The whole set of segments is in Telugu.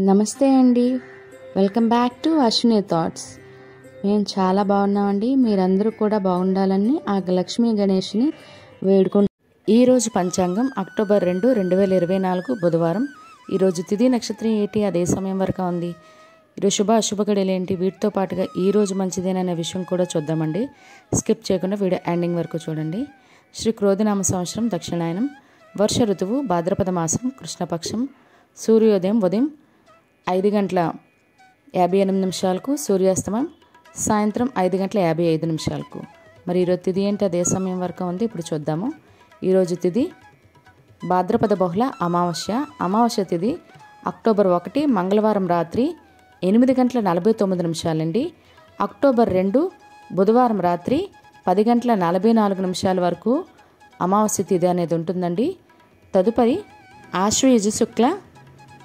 నమస్తే అండి. Welcome back to Ashwini thoughts. మేము చాలా బాగున్నామండి. మీరందరూ కూడా బాగుండాలని ఆ లక్ష్మీ గణేష్ని వేడుకుంటాం. ఈరోజు పంచాంగం అక్టోబర్ 2, 2024 బుధవారం. ఈరోజు తిథి నక్షత్రం ఏంటి, అదే సమయం వరకు ఉంది. ఈరోజు శుభ అశుభ గడియలు ఏంటి, వీటితో పాటుగా ఈరోజు మంచిదేననే విషయం కూడా చూద్దామండి. స్కిప్ చేయకుండా వీడియో ఎండింగ్ వరకు చూడండి. శ్రీ క్రోధినామ సంవత్సరం దక్షిణాయనం, వర్ష ఋతువు, భాద్రపద మాసం, కృష్ణపక్షం, సూర్యోదయం ఉదయం 5:58 సూర్యాస్తమం సాయంత్రం 5:55. మరి ఈరోజు తిథి ఏంటి, అదే సమయం వరకు ఉంది. ఇప్పుడు చూద్దాము. ఈరోజు తిథి భాద్రపద బహుళ అమావాస్య. అమావాస్య తిథి అక్టోబర్ 1 మంగళవారం రాత్రి 8:49 అండి. అక్టోబర్ 2 బుధవారం రాత్రి 10:44 వరకు అమావాస్య తిథి అనేది ఉంటుందండి. తదుపరి ఆశ్వయుజ శుక్ల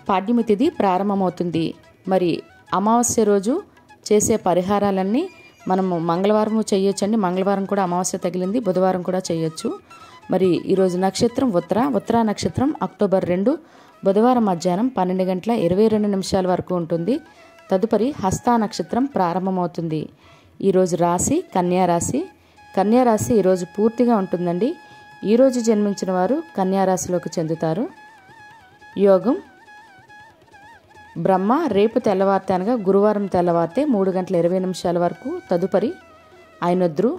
పాడ్యమి తిథి ప్రారంభమవుతుంది. మరి అమావాస్య రోజు చేసే పరిహారాలన్నీ మనము మంగళవారం చేయొచ్చండి. మంగళవారం కూడా అమావాస్య తగిలింది, బుధవారం కూడా చేయొచ్చు. మరి ఈరోజు నక్షత్రం ఉత్తర నక్షత్రం అక్టోబర్ 2 బుధవారం మధ్యాహ్నం 12:22 వరకు ఉంటుంది. తదుపరి హస్త నక్షత్రం ప్రారంభమవుతుంది. ఈరోజు రాశి కన్యారాశి. కన్యారాశి ఈరోజు పూర్తిగా ఉంటుందండి. ఈరోజు జన్మించిన వారు కన్యారాశిలోకి చెందుతారు. యోగం బ్రహ్మ రేపు తెల్లవారితే అనగా గురువారం తెల్లవారితే 3:20 వరకు. తదుపరి ఐనొద్రు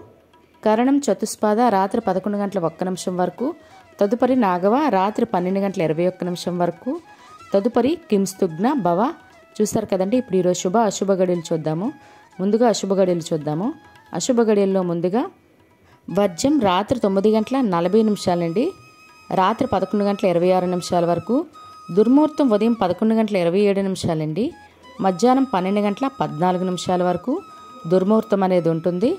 కరణం చతుస్పాద రాత్రి 11:01 వరకు. తదుపరి నాగవ రాత్రి 12:21 వరకు. తదుపరి కింస్తుగ్న భవ. చూస్తారు కదండి. ఇప్పుడు ఈరోజు శుభ అశుభ గడియలు చూద్దాము. ముందుగా అశుభ గడియలు చూద్దాము. అశుభ గడియల్లో ముందుగా వర్జం రాత్రి 9:40 అండి, రాత్రి 11:26 వరకు. దుర్ముహూర్తం ఉదయం 11:27 అండి, మధ్యాహ్నం 12:14 వరకు దుర్ముహూర్తం అనేది ఉంటుంది.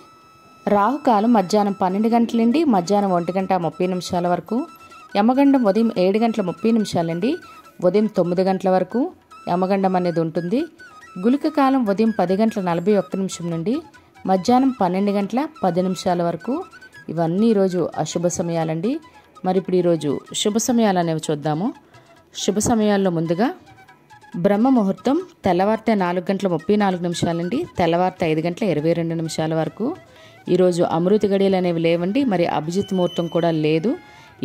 రాహుకాలం మధ్యాహ్నం 12 గంటల నుండి మధ్యాహ్నం 1:30 వరకు. యమగండం ఉదయం 7:30 అండి, ఉదయం 9 గంటల వరకు యమగండం అనేది ఉంటుంది. గుళిక కాలం ఉదయం 10:41 నుండి మధ్యాహ్నం 12:10 వరకు. ఇవన్నీ ఈరోజు అశుభ సమయాలండి. మరి ఇప్పుడు ఈరోజు శుభ సమయాలు అనేవి చూద్దాము. శుభ సమయాల్లో ముందుగా బ్రహ్మ ముహూర్తం తెల్లవారితే 4:34 అండి, తెల్లవారితే 5:22 వరకు. ఈరోజు అమృత గడియలు అనేవి లేవండి. మరి అభిజిత్ ముహూర్తం కూడా లేదు.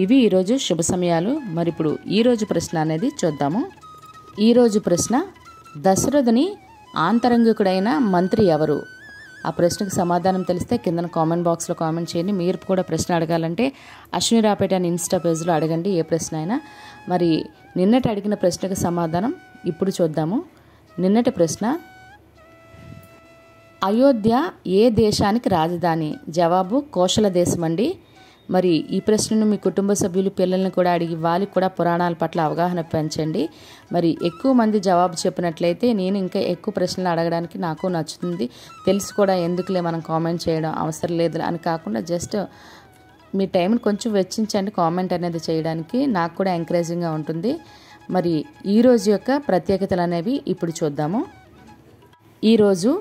ఇవి ఈరోజు శుభ సమయాలు. మరి ఇప్పుడు ఈరోజు ప్రశ్న అనేది చూద్దాము. ఈరోజు ప్రశ్న, దశరథుని ఆంతరంగికుడైన మంత్రి ఎవరు? ఆ ప్రశ్నకు సమాధానం తెలిస్తే కింద కామెంట్ బాక్స్లో కామెంట్ చేయండి. మీరు కూడా ప్రశ్న అడగాలంటే అశ్విని రాపేట అని ఇన్స్టా పేజ్లో అడగండి, ఏ ప్రశ్న అయినా. మరి నిన్నటి అడిగిన ప్రశ్నకు సమాధానం ఇప్పుడు చూద్దాము. నిన్నటి ప్రశ్న, అయోధ్య ఏ దేశానికి రాజధాని? జవాబు కోశల దేశం అండి. మరి ఈ ప్రశ్నను మీ కుటుంబ సభ్యులు పిల్లల్ని కూడా అడిగి వాళ్ళకి కూడా పురాణాల పట్ల అవగాహన పెంచండి. మరి ఎక్కువ మంది జవాబు చెప్పినట్లయితే నేను ఇంకా ఎక్కువ ప్రశ్నలు అడగడానికి నాకు నచ్చుతుంది. తెలిసి కూడా ఎందుకులే మనం కామెంట్ చేయడం అవసరం లేదు అని కాకుండా జస్ట్ మీ టైంని కొంచెం వెచ్చించండి కామెంట్ అనేది చేయడానికి, నాకు కూడా ఎంకరేజింగ్గా ఉంటుంది. మరి ఈరోజు యొక్క ప్రత్యేకతలు అనేవి ఇప్పుడు చూద్దాము. ఈరోజు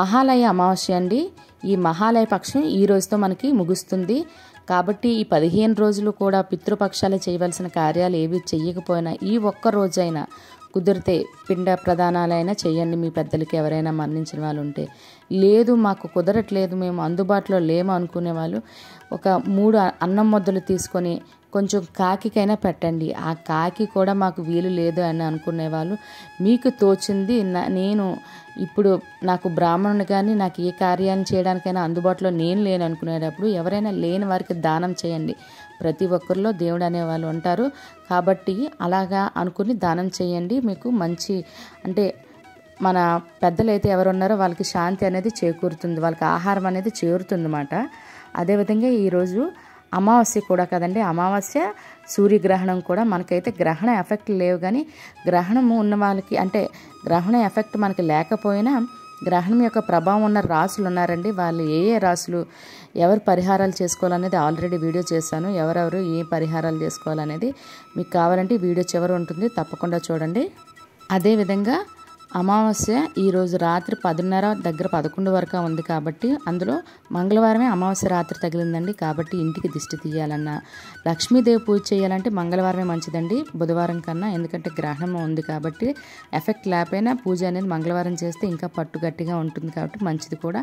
మహాలయ అమావాస్య అండి. ఈ మహాలయ పక్షం ఈ రోజుతో మనకి ముగుస్తుంది. కాబట్టి ఈ 15 రోజులు కూడా పితృపక్షాలు చేయవలసిన కార్యాలు ఏవి చెయ్యకపోయినా ఈ ఒక్క రోజైనా కుదిరితే పిండ ప్రదానాలైనా చేయండి. మీ పెద్దలకి ఎవరైనా మరణించిన వాళ్ళు ఉంటే, లేదు మాకు కుదరట్లేదు మేము అందుబాటులో లేము అనుకునే వాళ్ళు ఒక 3 అన్నం ముద్దలు తీసుకొని కొంచెం కాకికైనా పెట్టండి. ఆ కాకి కూడా మాకు వీలు లేదు అని అనుకునే వాళ్ళు మీకు తోచింది, నేను ఇప్పుడు నాకు బ్రాహ్మణుని కానీ నాకు ఏ కార్యాన్ని చేయడానికైనా అందుబాటులో నేను లేను అనుకునేటప్పుడు ఎవరైనా లేని వారికి దానం చేయండి. ప్రతి ఒక్కరిలో దేవుడు అనేవాళ్ళు ఉంటారు కాబట్టి అలాగా అనుకుని దానం చేయండి. మీకు మంచి అంటే మన పెద్దలు అయితే ఎవరు ఉన్నారో వాళ్ళకి శాంతి అనేది చేకూరుతుంది, వాళ్ళకి ఆహారం అనేది చేరుతుంది అన్నమాట. అదేవిధంగా ఈరోజు అమావాస్య కూడా కదండి. అమావాస్య సూర్యగ్రహణం కూడా మనకైతే గ్రహణ ఎఫెక్ట్ లేవు, కానీ గ్రహణము ఉన్న వాళ్ళకి అంటే గ్రహణ ఎఫెక్ట్ మనకి లేకపోయినా గ్రహణం యొక్క ప్రభావం ఉన్న రాసులు ఉన్నారండి. వాళ్ళు ఏ ఏ రాసులు ఎవరు పరిహారాలు చేసుకోవాలనేది ఆల్రెడీ వీడియో చేశాను. ఎవరెవరు ఏ పరిహారాలు చేసుకోవాలనేది మీకు కావాలంటే వీడియో చివరి ఉంటుంది, తప్పకుండా చూడండి. అదేవిధంగా అమావాస్య ఈరోజు రాత్రి 10:30 దగ్గర 11 వరకు ఉంది కాబట్టి అందులో మంగళవారమే అమావాస్య రాత్రి తగిలిందండి. కాబట్టి ఇంటికి దిష్టి తీయాలన్నా లక్ష్మీదేవి పూజ చేయాలంటే మంగళవారమే మంచిదండి బుధవారం కన్నా. ఎందుకంటే గ్రహణం ఉంది కాబట్టి ఎఫెక్ట్ లేకపోయినా పూజ అనేది మంగళవారం చేస్తే ఇంకా పట్టు గట్టిగా ఉంటుంది కాబట్టి మంచిది కూడా.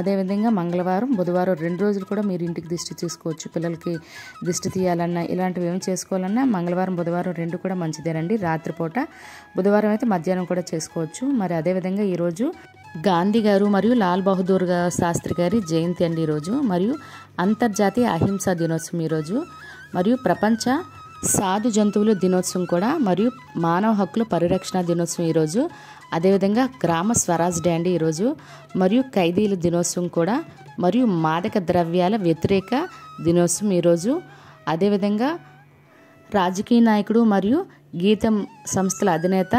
అదేవిధంగా మంగళవారం బుధవారం 2 రోజులు కూడా మీరు ఇంటికి దిష్టి తీసుకోవచ్చు. పిల్లలకి దిష్టి తీయాలన్నా ఇలాంటివి ఏమి చేసుకోవాలన్నా మంగళవారం బుధవారం 2 కూడా మంచిదేనండి. రాత్రిపూట బుధవారం అయితే మధ్యాహ్నం కూడా చేసుకోవచ్చు. మరి అదేవిధంగా ఈరోజు గాంధీ గారు మరియు లాల్ బహదూర్ శాస్త్రి గారి జయంతి అండి ఈరోజు. మరియు అంతర్జాతీయ అహింసా దినోత్సవం ఈరోజు. మరియు ప్రపంచ సాధు జంతువుల దినోత్సవం కూడా. మరియు మానవ హక్కుల పరిరక్షణ దినోత్సవం ఈరోజు. అదేవిధంగా గ్రామ స్వరాజ్ డే అండి ఈరోజు. మరియు ఖైదీల దినోత్సవం కూడా. మరియు మాదక ద్రవ్యాల వ్యతిరేక దినోత్సవం ఈరోజు. అదేవిధంగా రాజకీయ నాయకుడు మరియు గీతం సంస్థల అధినేత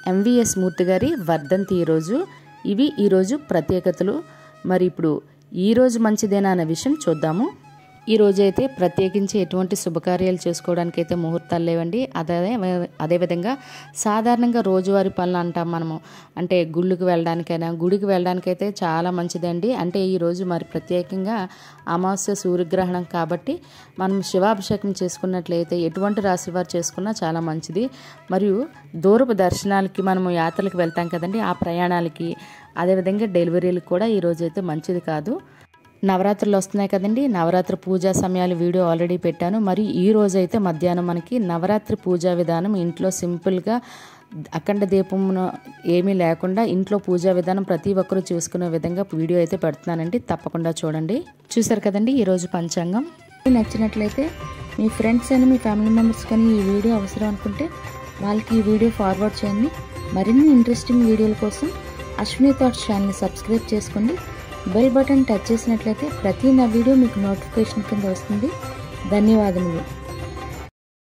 ఎంవిఎస్ మూర్తి గారి వర్ధంతి ఈరోజు. ఇవి ఈరోజు ప్రత్యేకతలు. మరి ఇప్పుడు ఈరోజు మంచిదేనా అనే విషయం చూద్దాము. ఈరోజు అయితే ప్రత్యేకించి ఎటువంటి శుభకార్యాలు చేసుకోవడానికి అయితే ముహూర్తాలు లేవండి. అదేవిధంగా సాధారణంగా రోజువారీ పనులు అంటాం మనము, అంటే గుళ్ళకి వెళ్ళడానికైనా గుడికి వెళ్ళడానికైతే చాలా మంచిదండి. అంటే ఈరోజు మరి ప్రత్యేకంగా అమావాస్య సూర్యగ్రహణం కాబట్టి మనం శివాభిషేకం చేసుకున్నట్లయితే ఎటువంటి రాశి వారు చేసుకున్నా చాలా మంచిది. మరియు దూరపు దర్శనాలకి మనము యాత్రలకు వెళ్తాం కదండి, ఆ ప్రయాణాలకి అదేవిధంగా డెలివరీలకు కూడా ఈరోజు అయితే మంచిది కాదు. నవరాత్రులు వస్తున్నాయి కదండి, నవరాత్రి పూజా సమయాలు వీడియో ఆల్రెడీ పెట్టాను. మరి ఈ రోజు అయితే మధ్యాహ్నం మనకి నవరాత్రి పూజా విధానం ఇంట్లో సింపుల్గా అఖండ దీపమును ఏమీ లేకుండా ఇంట్లో పూజా విధానం ప్రతి ఒక్కరూ చూసుకునే విధంగా వీడియో అయితే పెడుతున్నానండి. తప్పకుండా చూడండి. చూసారు కదండి ఈరోజు పంచాంగం. నచ్చినట్లయితే మీ ఫ్రెండ్స్ అని మీ ఫ్యామిలీ మెంబర్స్ కానీ ఈ వీడియో అవసరం అనుకుంటే వాళ్ళకి ఈ వీడియో ఫార్వర్డ్ చేయండి. మరిన్ని ఇంట్రెస్టింగ్ వీడియోల కోసం అశ్విని థాట్స్ ఛానల్ని సబ్స్క్రైబ్ చేసుకోండి. బెల్ బటన్ టచ్ చేసినట్లయితే ప్రతి నా వీడియో మీకు నోటిఫికేషన్ కింద వస్తుంది. ధన్యవాదములు.